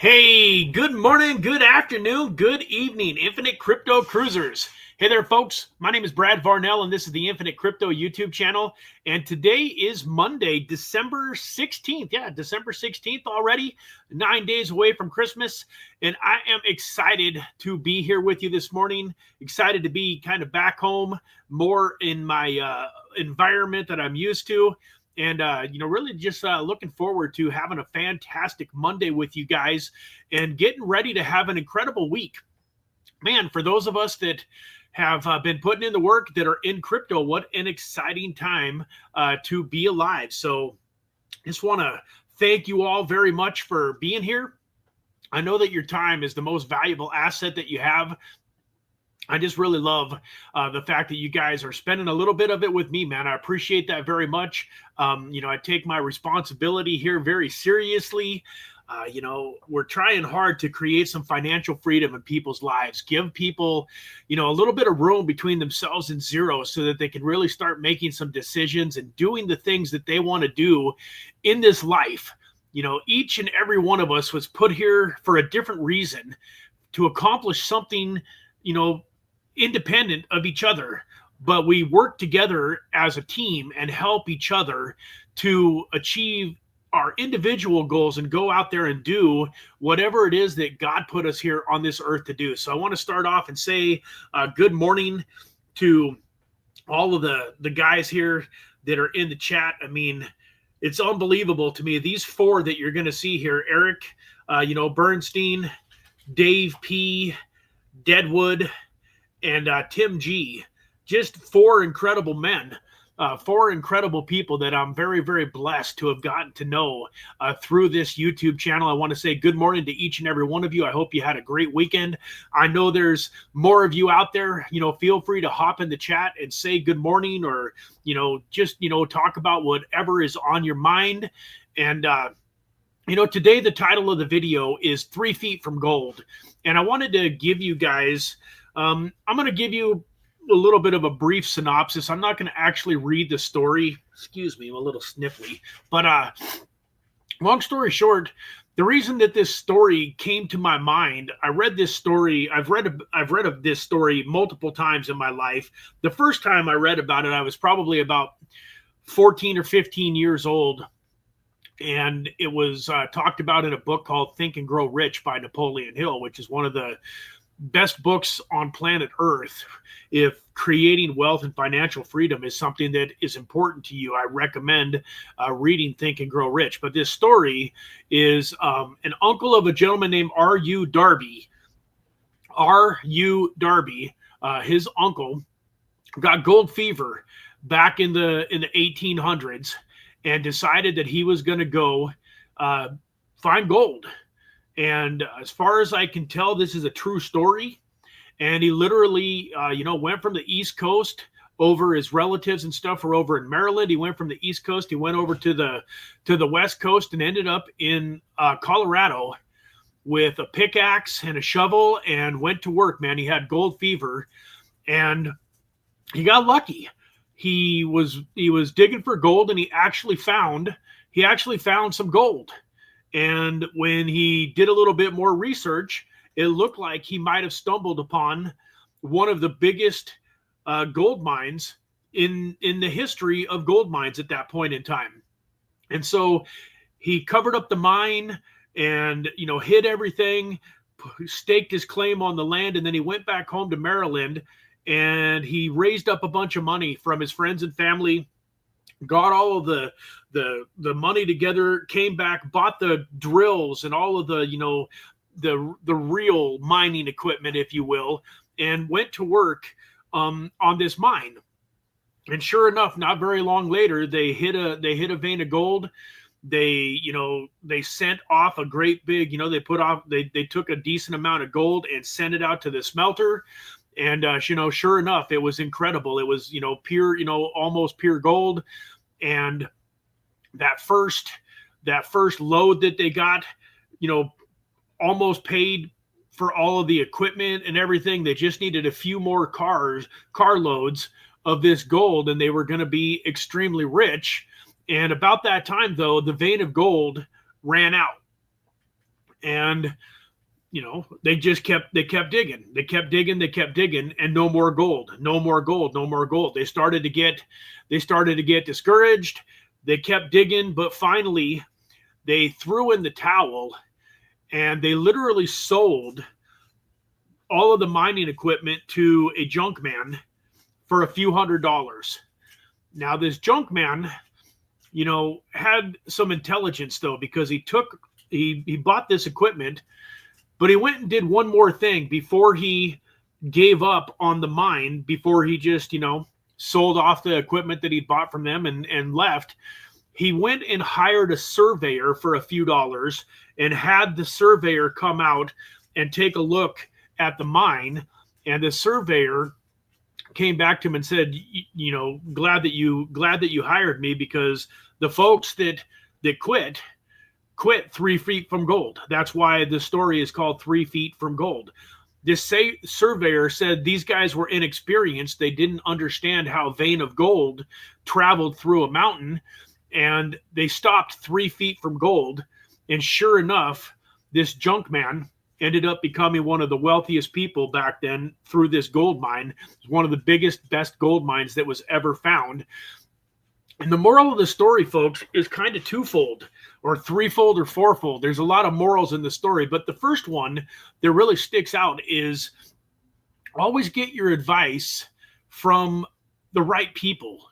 Hey, good morning, good afternoon, good evening, Infinite Crypto Cruisers. Hey there, folks. My name is Brad Varnell, and this is the Infinite Crypto YouTube channel. And today is Monday, December 16th. Yeah, December 16th already, 9 days away from Christmas. And I am excited to be here with you this morning. Excited to be kind of back home, more in my environment that I'm used to. And, really just looking forward to having a fantastic Monday with you guys and getting ready to have an incredible week. Man, for those of us that have been putting in the work that are in crypto, what an exciting time to be alive. So just want to thank you all very much for being here. I know that your time is the most valuable asset that you have. I just really love the fact that you guys are spending a little bit of it with me, man. I appreciate that very much. I take my responsibility here very seriously. We're trying hard to create some financial freedom in people's lives, give people, a little bit of room between themselves and zero so that they can really start making some decisions and doing the things that they want to do in this life. Each and every one of us was put here for a different reason to accomplish something, independent of each other, but we work together as a team and help each other to achieve our individual goals and go out there and do whatever it is that God put us here on this earth to do. So I want to start off and say good morning to all of the guys here that are in the chat. I mean, it's unbelievable to me. These four that you're going to see here, Eric, Bernstein, Dave P, Deadwood, and Tim G, just four incredible men, four incredible people that I'm very, very blessed to have gotten to know through this YouTube channel. I want to say good morning to each and every one of you. I hope you had a great weekend. I know there's more of you out there. Feel free to hop in the chat and say good morning, or, just, talk about whatever is on your mind. And, today the title of the video is 3 Feet from Gold. And I wanted to give you guys I'm going to give you a little bit of a brief synopsis. I'm not going to actually read the story. Excuse me, I'm a little sniffly. But long story short, the reason that this story came to my mind, I read this story. I've read of this story multiple times in my life. The first time I read about it, I was probably about 14 or 15 years old. And it was talked about in a book called Think and Grow Rich by Napoleon Hill, which is one of the best books on planet Earth. If creating wealth and financial freedom is something that is important to you, I recommend reading Think and Grow Rich. But this story is an uncle of a gentleman named R.U. Darby. R.U. Darby, his uncle, got gold fever back in the 1800s and decided that he was going to go find gold. And as far as I can tell, this is a true story. And he literally, went from the East Coast over. His relatives and stuff were over in Maryland. He went from the East Coast. He went over to the West Coast and ended up in Colorado with a pickaxe and a shovel and went to work, man. He had gold fever and he got lucky. He was digging for gold, and he actually found some gold. And when he did a little bit more research, it looked like he might have stumbled upon one of the biggest gold mines in the history of gold mines at that point in time. And so he covered up the mine and, hid everything, staked his claim on the land, and then he went back home to Maryland and he raised up a bunch of money from his friends and family, got all of the money together, came back, bought the drills and all of the, the real mining equipment, if you will, and went to work on this mine. And sure enough, not very long later, they hit a vein of gold. They sent off a great big, they took a decent amount of gold and sent it out to the smelter. And, sure enough, it was incredible. It was, pure, almost pure gold. And that first load that they got, almost paid for all of the equipment and everything. They just needed a few more car loads of this gold, and they were going to be extremely rich. And about that time, though, the vein of gold ran out. And they kept digging, and no more gold, no more gold, no more gold. They started to get discouraged. They kept digging, but finally they threw in the towel, and they literally sold all of the mining equipment to a junk man for a few $100s. Now this junk man, had some intelligence though, because he bought this equipment, but he went and did one more thing before he gave up on the mine, before he just, sold off the equipment that he bought from them and left. He went and hired a surveyor for a few dollars and had the surveyor come out and take a look at the mine. And the surveyor came back to him and said, glad that you hired me, because the folks that quit 3 feet from gold. That's why the story is called 3 feet from gold. This surveyor said these guys were inexperienced. They didn't understand how a vein of gold traveled through a mountain, and they stopped 3 feet from gold. And sure enough, this junk man ended up becoming one of the wealthiest people back then through this gold mine. It's one of the best gold mines that was ever found. And the moral of the story, folks, is kind of twofold, or threefold, or fourfold. There's a lot of morals in the story, but the first one that really sticks out is always get your advice from the right people.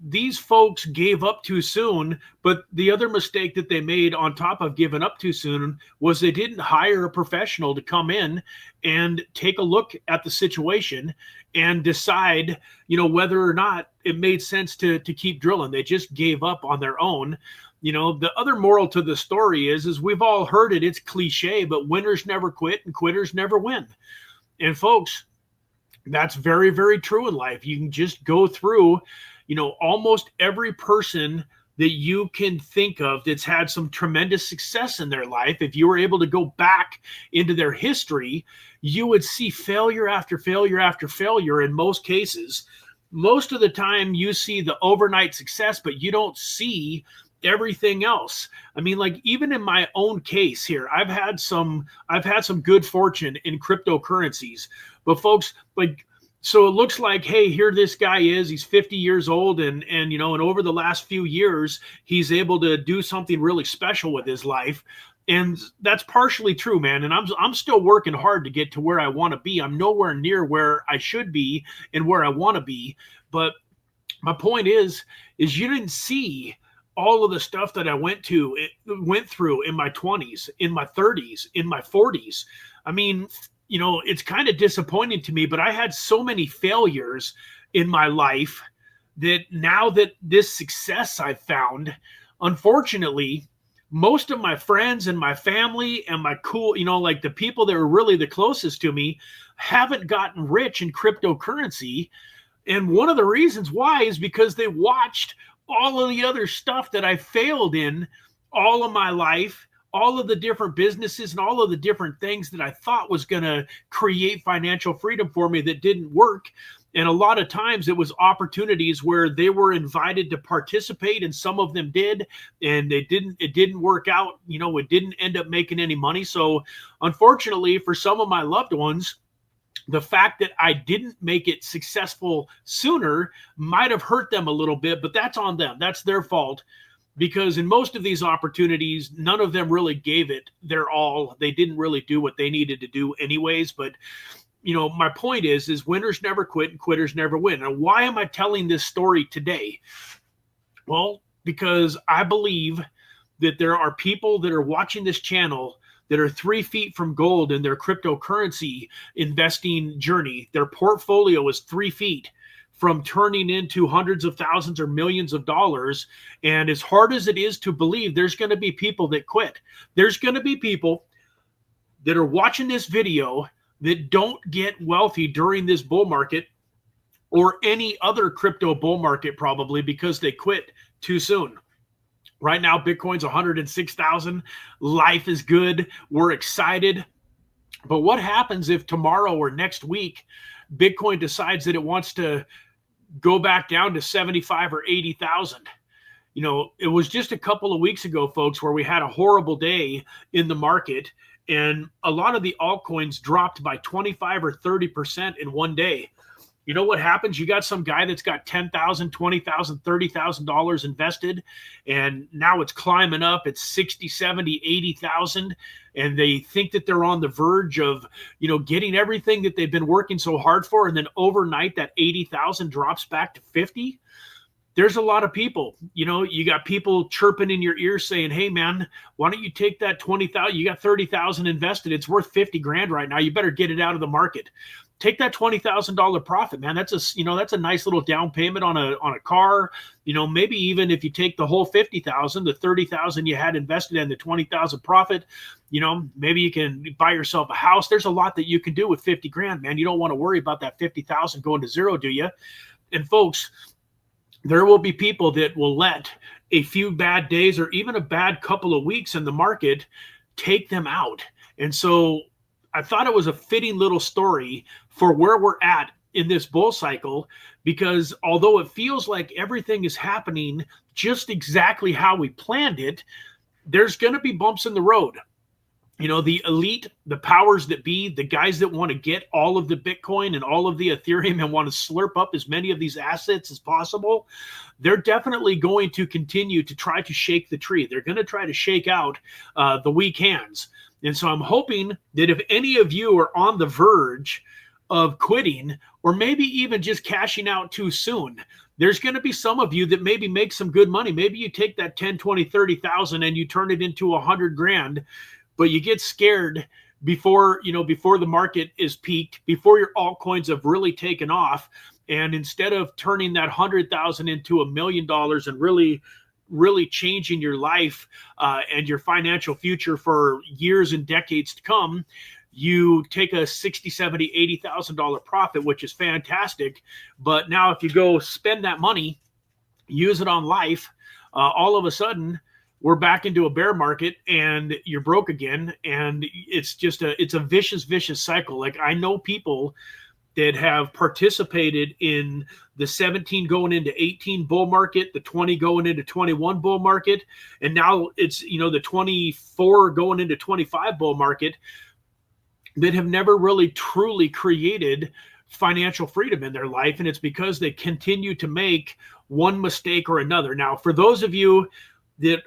These folks gave up too soon, but the other mistake that they made on top of giving up too soon was they didn't hire a professional to come in and take a look at the situation and decide, whether or not it made sense to keep drilling. They just gave up on their own. The other moral to the story is we've all heard it. It's cliche, but winners never quit and quitters never win. And folks, that's very, very true in life. You can just go through almost every person that you can think of that's had some tremendous success in their life. If you were able to go back into their history, you would see failure after failure after failure in most cases. Most of the time you see the overnight success, but you don't see everything else. I mean, like, even in my own case here, I've had some good fortune in cryptocurrencies, but folks, so it looks like, hey, here this guy is, he's 50 years old, and over the last few years, he's able to do something really special with his life. And that's partially true, man. And I'm still working hard to get to where I want to be. I'm nowhere near where I should be and where I want to be. But my point is you didn't see all of the stuff that I went through in my 20s, in my 30s, in my 40s. I mean, it's kind of disappointing to me, but I had so many failures in my life that now that this success I've found, unfortunately, most of my friends and my family and my the people that are really the closest to me haven't gotten rich in cryptocurrency. And one of the reasons why is because they watched all of the other stuff that I failed in all of my life, all of the different businesses and all of the different things that I thought was going to create financial freedom for me that didn't work. And a lot of times it was opportunities where they were invited to participate, and some of them did, and it didn't work out. It didn't end up making any money. So unfortunately for some of my loved ones, the fact that I didn't make it successful sooner might have hurt them a little bit, but that's on them. That's their fault. Because in most of these opportunities, none of them really gave it their all. They didn't really do what they needed to do anyways. But, my point is winners never quit and quitters never win. And why am I telling this story today? Well, because I believe that there are people that are watching this channel that are 3 feet from gold in their cryptocurrency investing journey. Their portfolio is 3 feet from turning into hundreds of thousands or millions of dollars. And as hard as it is to believe, there's going to be people that quit. There's going to be people that are watching this video that don't get wealthy during this bull market or any other crypto bull market, probably because they quit too soon. Right now, Bitcoin's 106,000. Life is good. We're excited. But what happens if tomorrow or next week, Bitcoin decides that it wants to go back down to 75 or 80,000? it was just a couple of weeks ago, folks, where we had a horrible day in the market, and a lot of the altcoins dropped by 25 or 30% in one day. You know what happens? You got some guy that's got $10,000, $20,000, $30,000 invested, and now it's climbing up. It's 60, 70, 80,000, and they think that they're on the verge of, getting everything that they've been working so hard for, and then overnight that 80,000 drops back to 50. There's a lot of people, you got people chirping in your ear saying, hey man, why don't you take that 20,000, you got 30,000 invested. It's worth 50 grand right now. You better get it out of the market. Take that $20,000 profit, man. That's a nice little down payment on a car. Maybe even if you take the whole 50,000, the 30,000 you had invested in the 20,000 profit, maybe you can buy yourself a house. There's a lot that you can do with 50 grand, man. You don't want to worry about that 50,000 going to zero, do you? And folks, there will be people that will let a few bad days or even a bad couple of weeks in the market take them out. And so I thought it was a fitting little story for where we're at in this bull cycle, because although it feels like everything is happening just exactly how we planned it, there's going to be bumps in the road. The elite, the powers that be, the guys that want to get all of the Bitcoin and all of the Ethereum and want to slurp up as many of these assets as possible, they're definitely going to continue to try to shake the tree. They're going to try to shake out the weak hands. And so I'm hoping that if any of you are on the verge of quitting, or maybe even just cashing out too soon, there's going to be some of you that maybe make some good money. Maybe you take that 10, 20, 30,000 and you turn it into 100 grand. But you get scared before the market is peaked, before your altcoins have really taken off. And instead of turning that 100,000 into $1 million and really changing your life and your financial future for years and decades to come, you take a $60,000, $70,000, $80,000 profit, which is fantastic. But now if you go spend that money, use it on life, all of a sudden, we're back into a bear market and you're broke again. And it's a vicious cycle. Like, I know people that have participated in the 17 going into 18 bull market, the 20 going into 21 bull market. And now it's, the 24 going into 25 bull market, that have never really truly created financial freedom in their life. And it's because they continue to make one mistake or another. Now, for those of you that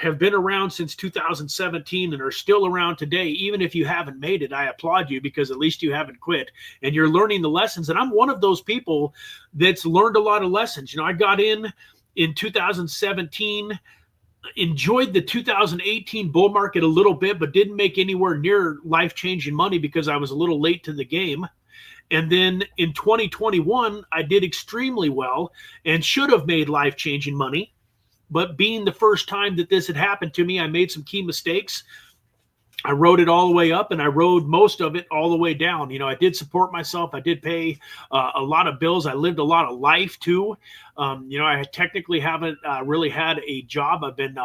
have been around since 2017 and are still around today, even if you haven't made it, I applaud you, because at least you haven't quit and you're learning the lessons. And I'm one of those people that's learned a lot of lessons. I got in 2017, enjoyed the 2018 bull market a little bit, but didn't make anywhere near life-changing money because I was a little late to the game. And then in 2021, I did extremely well and should have made life-changing money. But being the first time that this had happened to me, I made some key mistakes. I rode it all the way up, and I rode most of it all the way down. I did support myself. I did pay a lot of bills. I lived a lot of life too. I technically haven't really had a job. I've been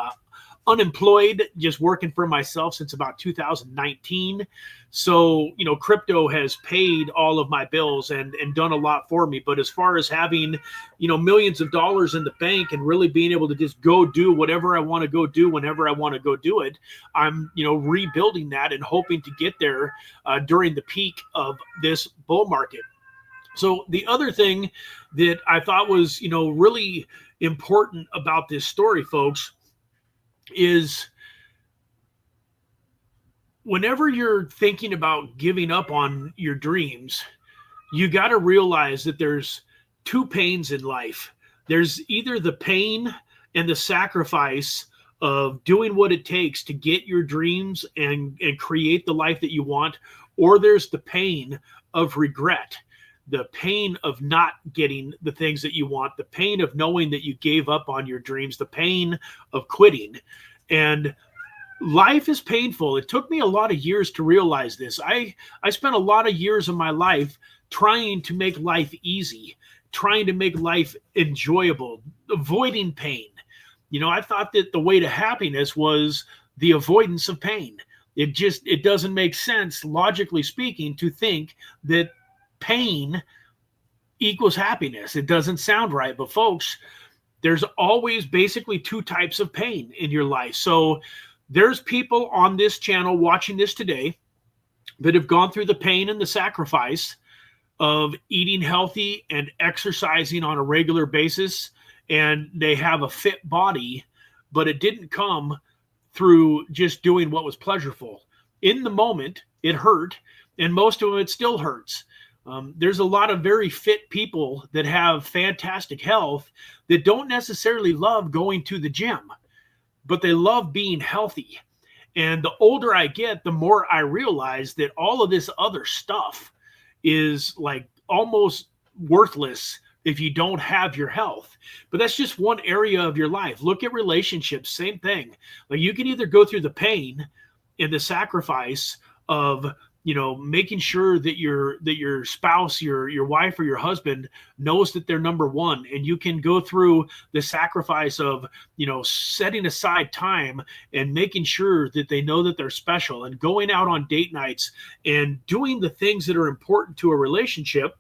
unemployed, just working for myself since about 2019. So, crypto has paid all of my bills and done a lot for me. But as far as having, millions of dollars in the bank and really being able to just go do whatever I want to go do whenever I want to go do it, I'm, rebuilding that and hoping to get there during the peak of this bull market. So the other thing that I thought was, really important about this story, folks, is whenever you're thinking about giving up on your dreams, you got to realize that there's two pains in life. There's either the pain and the sacrifice of doing what it takes to get your dreams and create the life that you want, or there's the pain of regret, the pain of not getting the things that you want, the pain of knowing that you gave up on your dreams, the pain of quitting. And life is painful. It took me a lot of years to realize this. I spent a lot of years of my life trying to make life easy, trying to make life enjoyable, avoiding pain. I thought that the way to happiness was the avoidance of pain. It doesn't make sense, logically speaking, to think that pain equals happiness. It doesn't sound right. But folks, there's always basically two types of pain in your life. So there's people on this channel watching this today that have gone through the pain and the sacrifice of eating healthy and exercising on a regular basis, and they have a fit body, but it didn't come through just doing what was pleasurable. In the moment, it hurt, and most of them, it still hurts. There's a lot of very fit people that have fantastic health that don't necessarily love going to the gym, but they love being healthy. And the older I get, the more I realize that all of this other stuff is like almost worthless if you don't have your health. But that's just one area of your life. Look at relationships, same thing. Like you can either go through the pain and the sacrifice of, you know, making sure that your spouse, your wife or your husband knows that they're number one, and you can go through the sacrifice of, you know, setting aside time and making sure that they know that they're special, and going out on date nights and doing the things that are important to a relationship.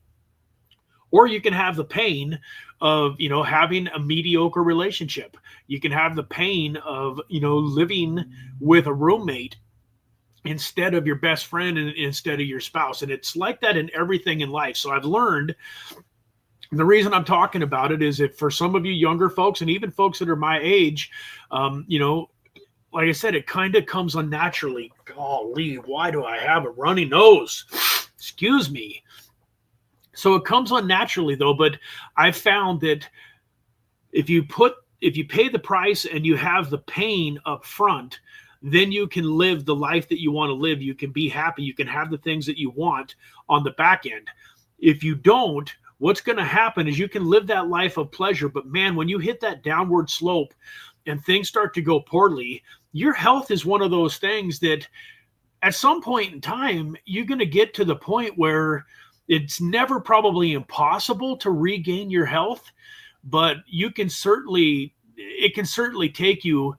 Or you can have the pain of, you know, having a mediocre relationship. You can have the pain of, you know, living with a roommate instead of your best friend and instead of your spouse. And it's like that in everything in life. So I've learned, the reason I'm talking about it is if for some of you younger folks and even folks that are my age, you know, like I said, it kind of comes unnaturally. Golly, why do I have a runny nose? Excuse me. So it comes unnaturally though, but I've found that if you pay the price and you have the pain up front, then you can live the life that you want to live. You can be happy. You can have the things that you want on the back end. If you don't, what's going to happen is you can live that life of pleasure. But man, when you hit that downward slope and things start to go poorly, your health is one of those things that at some point in time, you're going to get to the point where it's never probably impossible to regain your health, but it can certainly take you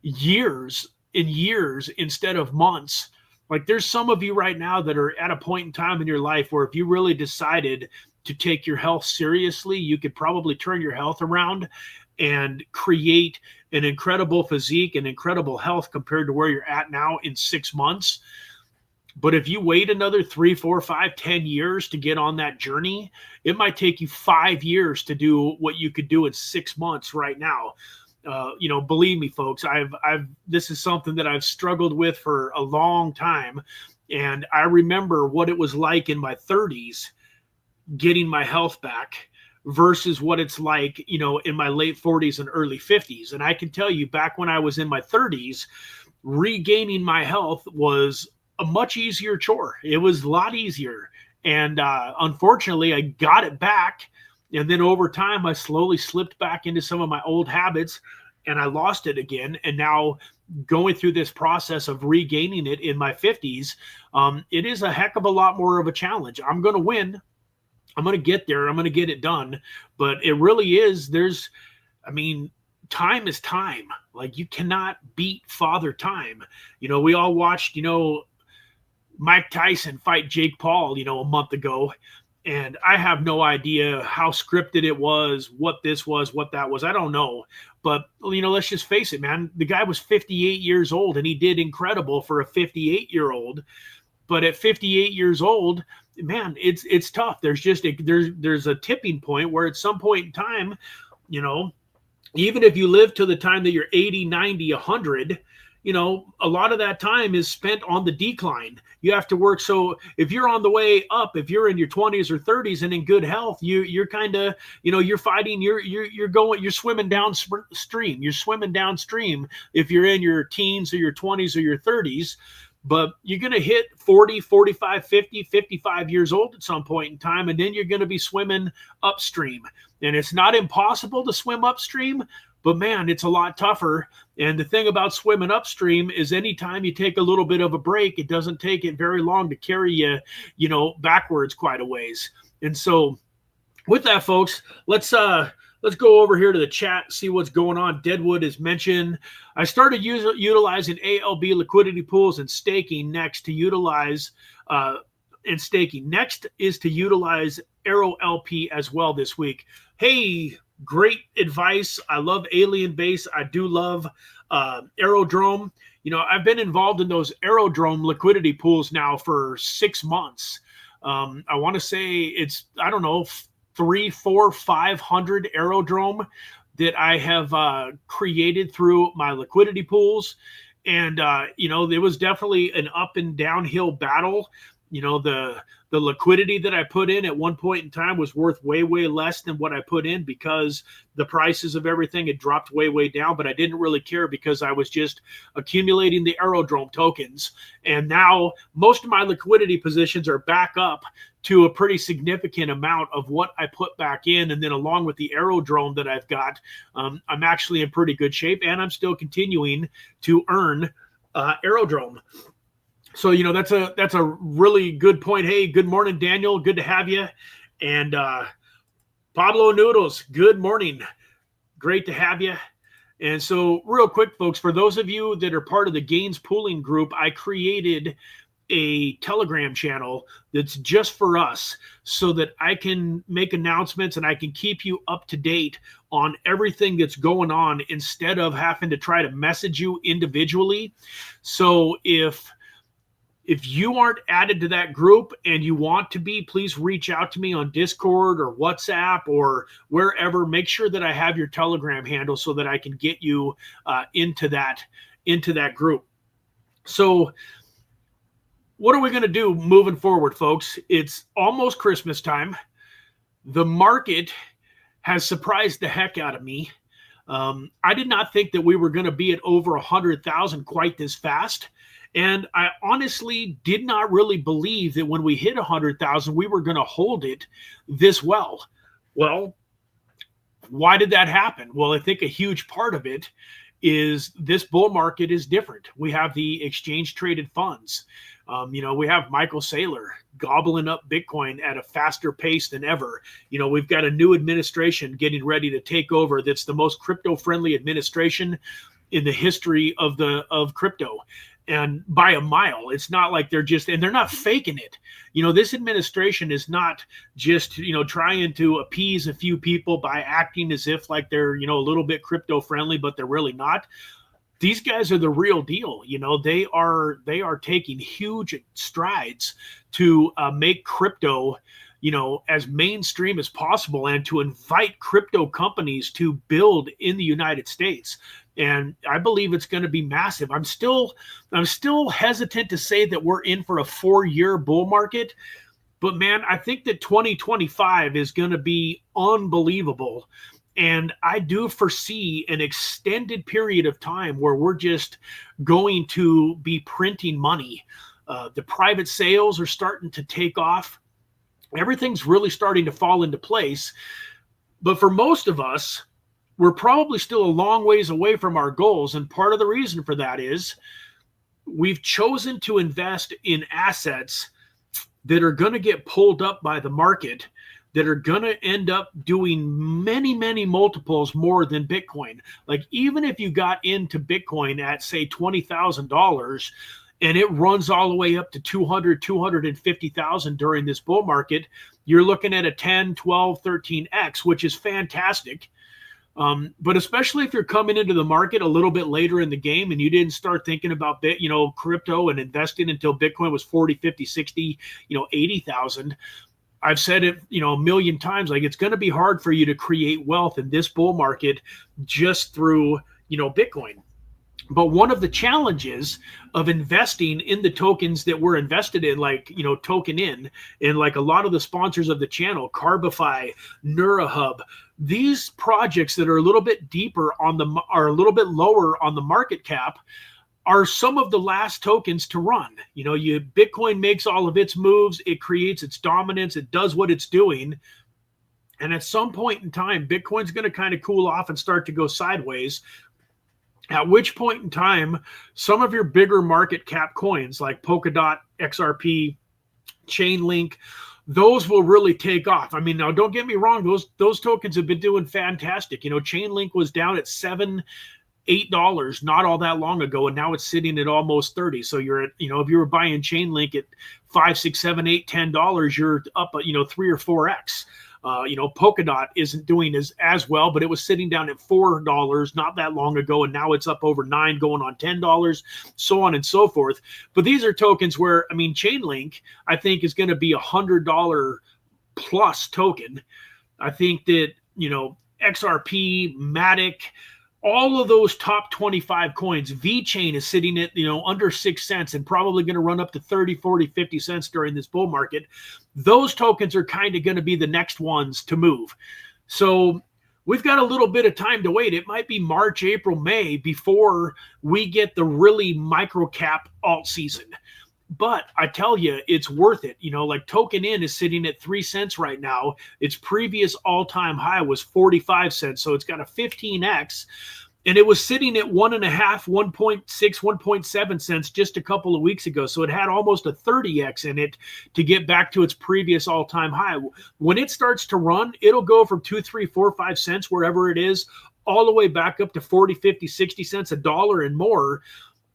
years and years instead of months. Like there's some of you right now that are at a point in time in your life where if you really decided to take your health seriously, you could probably turn your health around and create an incredible physique and incredible health compared to where you're at now in 6 months. But if you wait another 3, 4, 5, 10 years to get on that journey, it might take you 5 years to do what you could do in 6 months right now. You know, believe me, folks, this is something that I've struggled with for a long time. And I remember what it was like in my 30s, getting my health back versus what it's like, you know, in my late 40s and early 50s. And I can tell you back when I was in my 30s, regaining my health was a much easier chore. It was a lot easier. And unfortunately, I got it back. And then over time, I slowly slipped back into some of my old habits and I lost it again. And now going through this process of regaining it in my 50s, it is a heck of a lot more of a challenge. I'm going to win. I'm going to get there. I'm going to get it done. But it really is, time is time. Like you cannot beat Father Time. You know, we all watched, you know, Mike Tyson fight Jake Paul, you know, a month ago. And I have no idea how scripted it was, what this was, what that was. I don't know. But, you know, let's just face it, man. The guy was 58 years old and he did incredible for a 58-year-old. But at 58 years old, man, it's tough. There's just there's a tipping point where at some point in time, you know, even if you live to the time that you're 80, 90, 100, you know, a lot of that time is spent on the decline. You have to work. So if you're on the way up, if you're in your 20s or 30s and in good health, you're kind of, you know, you're fighting, you're swimming downstream. You're swimming downstream if you're in your teens or your 20s or your 30s. But you're going to hit 40, 45, 50, 55 years old at some point in time, and then you're going to be swimming upstream. And it's not impossible to swim upstream, but man, it's a lot tougher. And the thing about swimming upstream is anytime you take a little bit of a break, it doesn't take it very long to carry you, you know, backwards quite a ways. And so with that, folks, let's go over here to the chat, see what's going on. Deadwood is mentioned. I started utilizing ALB liquidity pools and staking next to utilize Next is to utilize Arrow LP as well this week. Hey, great advice. I love Alien Base. I do love Aerodrome. You know, I've been involved in those Aerodrome liquidity pools now for 6 months. I want to say it's, I don't know, 300, 400, 500 Aerodrome that I have created through my liquidity pools. And, you know, there was definitely an up and downhill battle. You know, the liquidity that I put in at one point in time was worth way, way less than what I put in because the prices of everything had dropped way, way down. But I didn't really care because I was just accumulating the Aerodrome tokens. And now most of my liquidity positions are back up to a pretty significant amount of what I put back in. And then along with the Aerodrome that I've got, I'm actually in pretty good shape, and I'm still continuing to earn Aerodrome. So, you know, that's a really good point. Hey, good morning, Daniel. Good to have you. And Pablo Noodles, good morning. Great to have you. And so real quick, folks, for those of you that are part of the Gains Pooling group, I created a Telegram channel that's just for us so that I can make announcements and I can keep you up to date on everything that's going on instead of having to try to message you individually. So if you aren't added to that group and you want to be, please reach out to me on Discord or WhatsApp or wherever. Make sure that I have your Telegram handle so that I can get you into that group. So what are we going to do moving forward, folks? It's almost Christmas time. The market has surprised the heck out of me. I did not think that we were going to be at over 100,000 quite this fast. And I honestly did not really believe that when we hit 100,000, we were going to hold it this well. Well, why did that happen? Well, I think a huge part of it is this bull market is different. We have the exchange traded funds. You know, we have Michael Saylor gobbling up Bitcoin at a faster pace than ever. You know, we've got a new administration getting ready to take over. That's the most crypto friendly administration in the history of crypto. And by a mile. It's not like they're not faking it. You know, this administration is not just, you know, trying to appease a few people by acting as if like they're, you know, a little bit crypto friendly, but they're really not. These guys are the real deal. You know, they are taking huge strides to make crypto, you know, as mainstream as possible and to invite crypto companies to build in the United States. And I believe it's going to be massive. I'm still hesitant to say that we're in for a 4-year bull market, but man, I think that 2025 is going to be unbelievable. And I do foresee an extended period of time where we're just going to be printing money. The private sales are starting to take off. Everything's really starting to fall into place. But for most of us, we're probably still a long ways away from our goals. And part of the reason for that is we've chosen to invest in assets that are going to get pulled up by the market, that are going to end up doing many, many multiples more than Bitcoin. Like even if you got into Bitcoin at say $20,000 and it runs all the way up to 200, 250,000 during this bull market, you're looking at a 10, 12, 13x, which is fantastic. But especially if you're coming into the market a little bit later in the game and you didn't start thinking about crypto and investing until Bitcoin was 40, 50, 60, 80,000. I've said it, a million times, like it's going to be hard for you to create wealth in this bull market just through, Bitcoin. But one of the challenges of investing in the tokens that we're invested in, like, Token In, and like a lot of the sponsors of the channel, CARBIFY, NEURAHUB, these projects that are a little bit deeper are a little bit lower on the market cap, are some of the last tokens to run. Bitcoin makes all of its moves, it creates its dominance, it does what it's doing. And at some point in time, Bitcoin's going to kind of cool off and start to go sideways. At which point in time, some of your bigger market cap coins like Polkadot, XRP, Chainlink, those will really take off. I mean, now don't get me wrong, those tokens have been doing fantastic. Chainlink was down at $7, $8 not all that long ago, and now it's sitting at almost 30. So you're at, if you were buying Chainlink at $5, $6, $7, $8, $10, you're up, 3 or 4x. Polkadot isn't doing as well, but it was sitting down at $4 not that long ago, and now it's up over $9, going on $10, so on and so forth. But these are tokens where, I mean, Chainlink, I think, is going to be $100 plus token. I think that, XRP, Matic, all of those top 25 coins, VeChain is sitting at, under 6 cents and probably going to run up to 30, 40, 50 cents during this bull market. Those tokens are kind of going to be the next ones to move. So we've got a little bit of time to wait. It might be March, April, May before we get the really micro cap alt season. But I tell you, it's worth it. Like Token In is sitting at 3 cents right now. Its previous all-time high was 45 cents. So it's got a 15x. And it was sitting at 1.5, 1.6, 1.7 cents just a couple of weeks ago. So it had almost a 30x in it to get back to its previous all-time high. When it starts to run, it'll go from 2, 3, 4, 5 cents, wherever it is, all the way back up to 40, 50, 60 cents, $1 and more.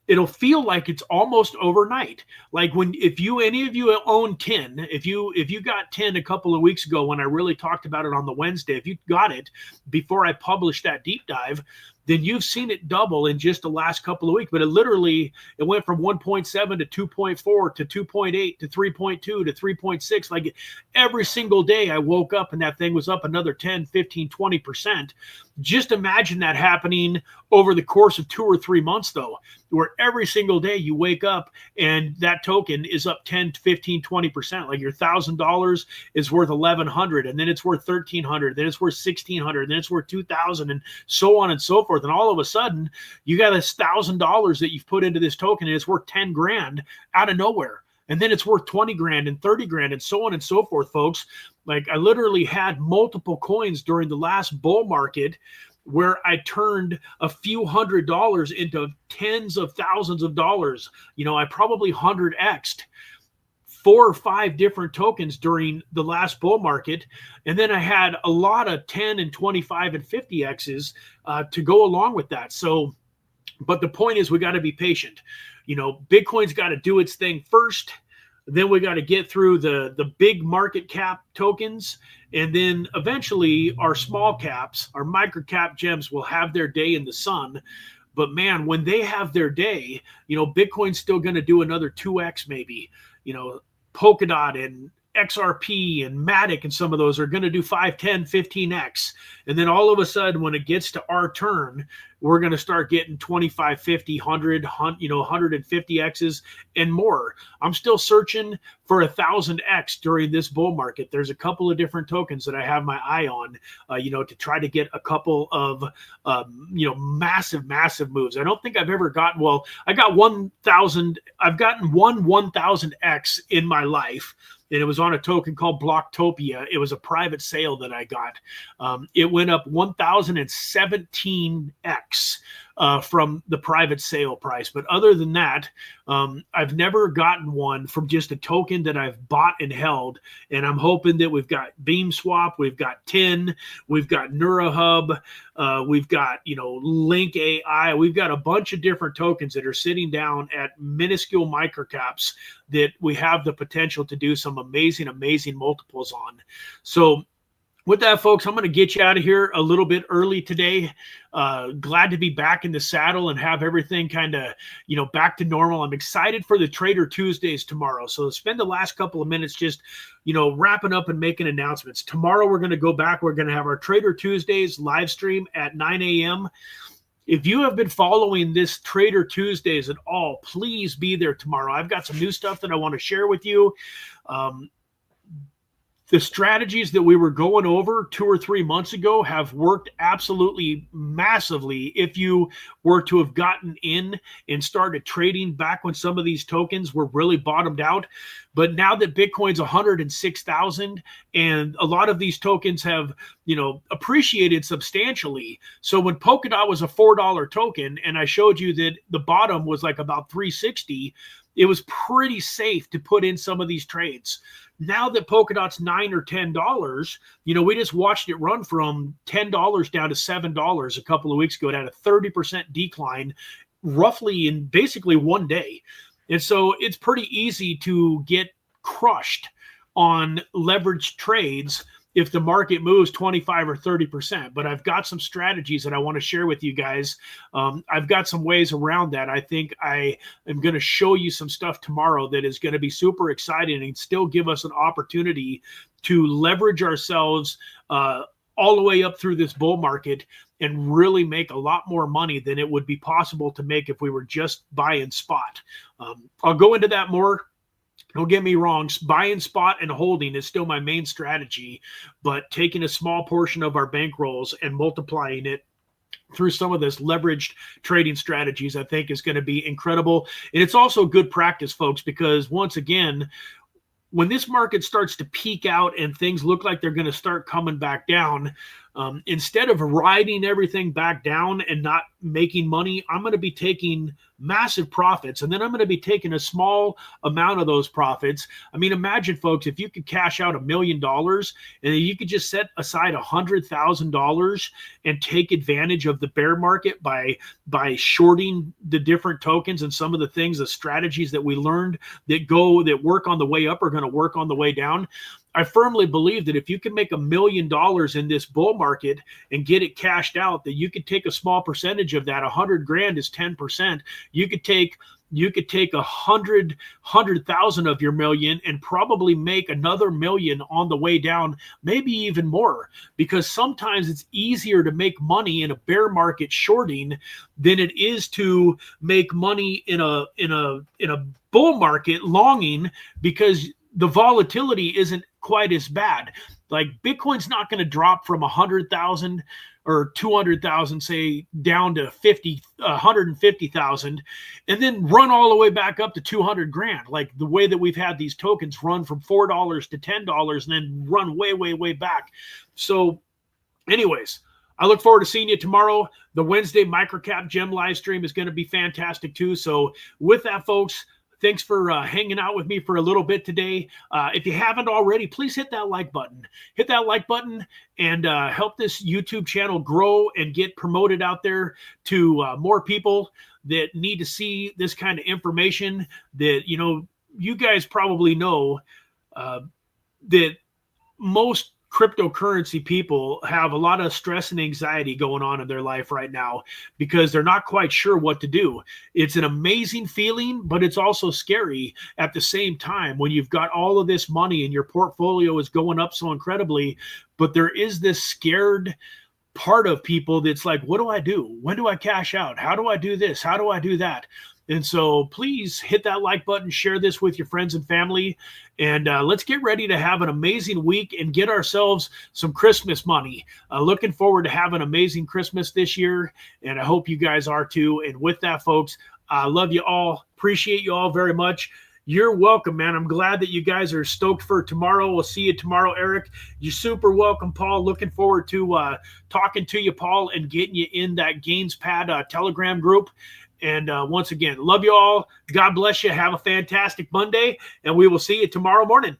It'll feel like it's almost overnight. Like if any of you own 10, if you got 10 a couple of weeks ago when I really talked about it on the Wednesday, if you got it before I published that deep dive, then you've seen it double in just the last couple of weeks. But it went from 1.7 to 2.4 to 2.8 to 3.2 to 3.6. Like every single day I woke up and that thing was up another 10, 15, 20%. Just imagine that happening over the course of 2 or 3 months, though, where every single day you wake up and that token is up 10, 15, 20%. Like your $1,000 is worth $1,100, and then it's worth $1,300, then it's worth $1,600, then it's worth $2,000, and so on and so forth. And all of a sudden, you got $1,000 that you've put into this token, and it's worth 10 grand out of nowhere. And then it's worth 20 grand and 30 grand and so on and so forth, folks. Like I literally had multiple coins during the last bull market where I turned a few $100s into tens of thousands of dollars. I probably 100x'd 4 or 5 different tokens during the last bull market. And then I had a lot of 10 and 25 and 50x's to go along with that. So, but the point is we got to be patient. Bitcoin's got to do its thing first. Then we got to get through the big market cap tokens. And then eventually our small caps, our micro cap gems will have their day in the sun. But man, when they have their day, Bitcoin's still going to do another 2x maybe. Polkadot and XRP and Matic and some of those are going to do 5, 10, 15x. And then all of a sudden, when it gets to our turn, we're going to start getting 25, 50, 100, 150x's and more. I'm still searching for 1,000x during this bull market. There's a couple of different tokens that I have my eye on, to try to get a couple of, massive moves. I don't think I've ever gotten, I got 1,000. I've gotten 1,000x in my life. And it was on a token called Blocktopia. It was a private sale that I got. It went up 1,017x from the private sale price. But other than that, I've never gotten one from just a token that I've bought and held. And I'm hoping that we've got BeamSwap, we've got TIN, we've got NEURAHUB, we've got, LINQ AI. We've got a bunch of different tokens that are sitting down at minuscule microcaps that we have the potential to do some amazing multiples on. So with that, folks, I'm going to get you out of here a little bit early today. Glad to be back in the saddle and have everything kind of, back to normal. I'm excited for the Trader Tuesdays tomorrow. So spend the last couple of minutes just, wrapping up and making announcements. Tomorrow, we're going to go back. We're going to have our Trader Tuesdays live stream at 9 a.m. If you have been following this Trader Tuesdays at all, please be there tomorrow. I've got some new stuff that I want to share with you. The strategies that we were going over 2 or 3 months ago have worked absolutely massively if you were to have gotten in and started trading back when some of these tokens were really bottomed out. But now that Bitcoin's 106,000 and a lot of these tokens have, appreciated substantially. So when Polkadot was a $4 token and I showed you that the bottom was like about 360, it was pretty safe to put in some of these trades. Now that Polkadot's $9 or $10, we just watched it run from $10 down to $7 a couple of weeks ago. It had a 30% decline roughly in basically one day. And so it's pretty easy to get crushed on leveraged trades if the market moves 25 or 30%. But I've got some strategies that I want to share with you guys. I've got some ways around that. I think I am going to show you some stuff tomorrow that is going to be super exciting and still give us an opportunity to leverage ourselves all the way up through this bull market and really make a lot more money than it would be possible to make if we were just buying spot. I'll go into that more. Don't get me wrong, buying spot and holding is still my main strategy, but taking a small portion of our bankrolls and multiplying it through some of this leveraged trading strategies, I think is going to be incredible. And it's also good practice, folks, because once again, when this market starts to peak out and things look like they're going to start coming back down, instead of riding everything back down and not making money, I'm going to be taking massive profits, and then I'm going to be taking a small amount of those profits. I mean, imagine, folks, if you could cash out $1 million and you could just set aside $100,000 and take advantage of the bear market by shorting the different tokens and some of the things, the strategies that we learned that work on the way up are going to work on the way down. I firmly believe that if you can make $1 million in this bull market and get it cashed out, that you could take a small percentage of that. 100 grand is 10%. You could take 100,000 of your million and probably make another million on the way down, maybe even more, because sometimes it's easier to make money in a bear market shorting than it is to make money in a bull market longing, because the volatility isn't quite as bad. Like Bitcoin's not going to drop from 100,000 or 200,000, say, down to 150,000, and then run all the way back up to 200 grand. Like the way that we've had these tokens run from $4 to $10 and then run way, way, way back. So anyways, I look forward to seeing you tomorrow. The Wednesday microcap gem live stream is going to be fantastic too. So with that, folks, thanks for hanging out with me for a little bit today. If you haven't already, please hit that like button. Hit that like button and help this YouTube channel grow and get promoted out there to more people that need to see this kind of information. That, you know, you guys probably know that most cryptocurrency people have a lot of stress and anxiety going on in their life right now because they're not quite sure what to do. It's an amazing feeling, but it's also scary at the same time when you've got all of this money and your portfolio is going up so incredibly, but there is this scared part of people that's like, what do I do? When do I cash out? How do I do this? How do I do that? And so please hit that like button, share this with your friends and family, and let's get ready to have an amazing week and get ourselves some Christmas money. Looking forward to having an amazing Christmas this year, and I hope you guys are too. And with that, folks, I love you all. Appreciate you all very much. You're welcome, man. I'm glad that you guys are stoked for tomorrow. We'll see you tomorrow, Eric. You're super welcome, Paul. Looking forward to talking to you, Paul, and getting you in that GainsPad Telegram group. And once again, love you all. God bless you. Have a fantastic Monday, and we will see you tomorrow morning.